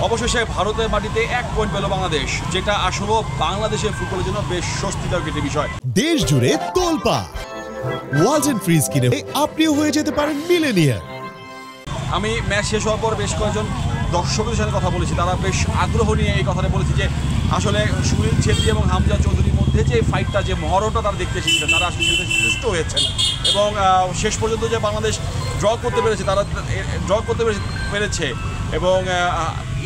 অবশেষে ভারতের মাটিতে 1 পয়েন্ট পেল বাংলাদেশ, যেটা আসলে বাংলাদেশের ফুটবলের জন্য বেশ স্বস্তিদায়ক একটি বিষয়। দেশ জুড়ে তোলপাড় ওয়ালটন ফ্রিজ কিনে আপনিও হয়ে যেতে পারেন মিলেনিয়ার। আমি ম্যাচ শেষ হওয়ার পর বেশ কয়েকজন দর্শকদের সাথে কথা বলেছি, তারা বেশ আগ্রহ নিয়ে এই কথাটা বলেছে যে আসলে সুনীল ছেত্রী এবং হামজা চৌধুরীর মধ্যে যে ফাইটটা, যে মহরণটা তারা দেখতে এসেছিলেন, তারা আসলে সেটা সুস্থ হয়েছেন এবং শেষ পর্যন্ত যে বাংলাদেশ ড্র করতে পেরেছে, তারা ড্র করতে পেরেছে এবং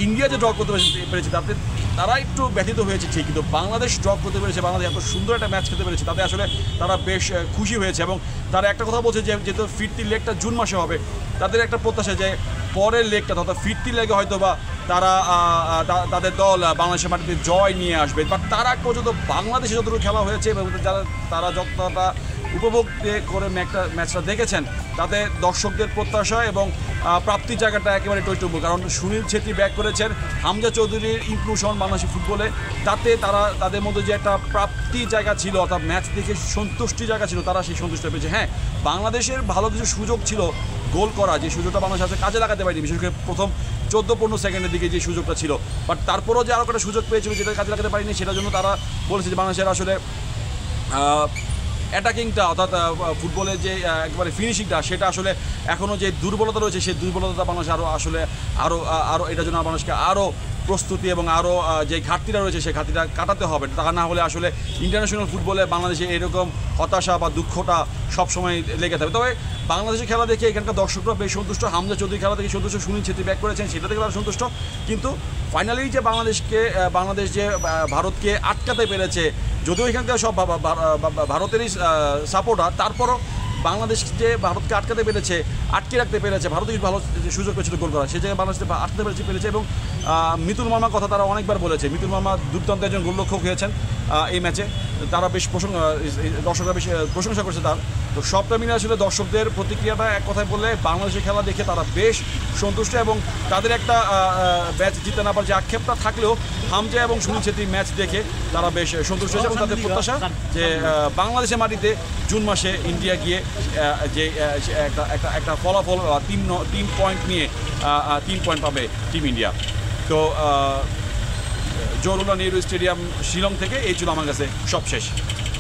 ইন্ডিয়া যে ড্র করতে পেরেছে তাতে তারা একটু ব্যথিত হয়েছে ঠিক, কিন্তু বাংলাদেশ ড্র করতে পেরেছে, বাংলাদেশ এত সুন্দর একটা ম্যাচ খেলতে পেরেছে, তাতে আসলে তারা বেশ খুশি হয়েছে। এবং তারা একটা কথা বলছে যে যেহেতু ফিরতি লেগটা জুন মাসে হবে, তাদের একটা প্রত্যাশা যে পরের লেগটা অর্থাৎ ফিরতি লেগে হয়তো বা তারা তাদের দল বাংলাদেশের মাটিতে জয় নিয়ে আসবে। বাট তার আগ পর্যন্ত বাংলাদেশে যতটুকু খেলা হয়েছে এবং তারা যতটা উপভোগ করে ম্যাচটা দেখেছেন, তাতে দর্শকদের প্রত্যাশা এবং প্রাপ্তির জায়গাটা একেবারে টইটুম্বু। কারণ সুনীল ছেত্রী ব্যাক করেছেন, হামজা চৌধুরীর ইনক্লুশন বাংলাদেশি ফুটবলে, তাতে তাদের মধ্যে যে একটা প্রাপ্তির জায়গা ছিল অর্থাৎ ম্যাচ দেখে সন্তুষ্টির জায়গা ছিল, তারা সেই সন্তুষ্ট পেয়েছে। হ্যাঁ, বাংলাদেশের ভালো কিছু সুযোগ ছিল গোল করা, যে সুযোগটা বাংলাদেশ আসলে কাজে লাগাতে পারেনি, বিশেষ করে প্রথম 14-15 সেকেন্ডের দিকে যে সুযোগটা ছিল। বাট তারপরও যে আরও একটা সুযোগ পেয়েছিল যেটা কাজে লাগাতে পারিনি, সেটার জন্য তারা বলেছে যে বাংলাদেশের আসলে অ্যাটাকিংটা অর্থাৎ ফুটবলের যে একবারে ফিনিশিংটা, সেটা আসলে এখনও যে দুর্বলতা রয়েছে, সেই দুর্বলতা বাংলাদেশ আরও এটার জন্য বাংলাদেশকে আরও প্রস্তুতি এবং আরও যে ঘাটতিটা রয়েছে সেই ঘাটতিটা কাটাতে হবে। তা না হলে আসলে ইন্টারন্যাশনাল ফুটবলে বাংলাদেশে এরকম হতাশা বা দুঃখটা সবসময় লেগে থাকবে। তবে বাংলাদেশের খেলা দেখে এখানকার দর্শকরা বেশ সন্তুষ্ট, হামজা চৌধুরী খেলা দেখে সন্তুষ্ট, সুনীল ছেত্রী ব্যাক করেছেন সেটা থেকে তারা সন্তুষ্ট। কিন্তু ফাইনালি যে বাংলাদেশ যে ভারতকে আটকাতে পেরেছে, যদিও এখানকার সব ভারতেরই সাপোর্টার, তারপরও বাংলাদেশ যে ভারতকে আটকে রাখতে পেরেছে, ভারতই ভালো সুযোগ পেয়েছিল গোল করা, সেই জায়গায় বাংলাদেশ আটকাতে পেরেছে। এবং মিতুল মার্মার কথা তারা অনেকবার বলেছে, মিতুল মার্মা দুর্দান্ত একজন গোলরক্ষক হয়েছেন এই ম্যাচে, তারা বেশ দর্শকরা বেশ প্রশংসা করেছে তার। তো সবটা মিলে আসলে দর্শকদের প্রতিক্রিয়াটা এক কথায় বললে বাংলাদেশের খেলা দেখে তারা বেশ সন্তুষ্ট এবং তাদের একটা ম্যাচ জিতে না পারার যে আক্ষেপটা থাকলেও হামজা এবং সুনীল ছেত্রী ম্যাচ দেখে তারা বেশ সন্তুষ্ট হয়েছে এবং তাদের প্রত্যাশা যে বাংলাদেশের মাটিতে জুন মাসে ইন্ডিয়া গিয়ে যে একটা ফলাফল 3 পয়েন্ট নিয়ে 3 পয়েন্ট পাবে টিম ইন্ডিয়া। তো জওহরলাল নেহরু স্টেডিয়াম শিলং থেকে এই ছিল আমার কাছে সব শেষ।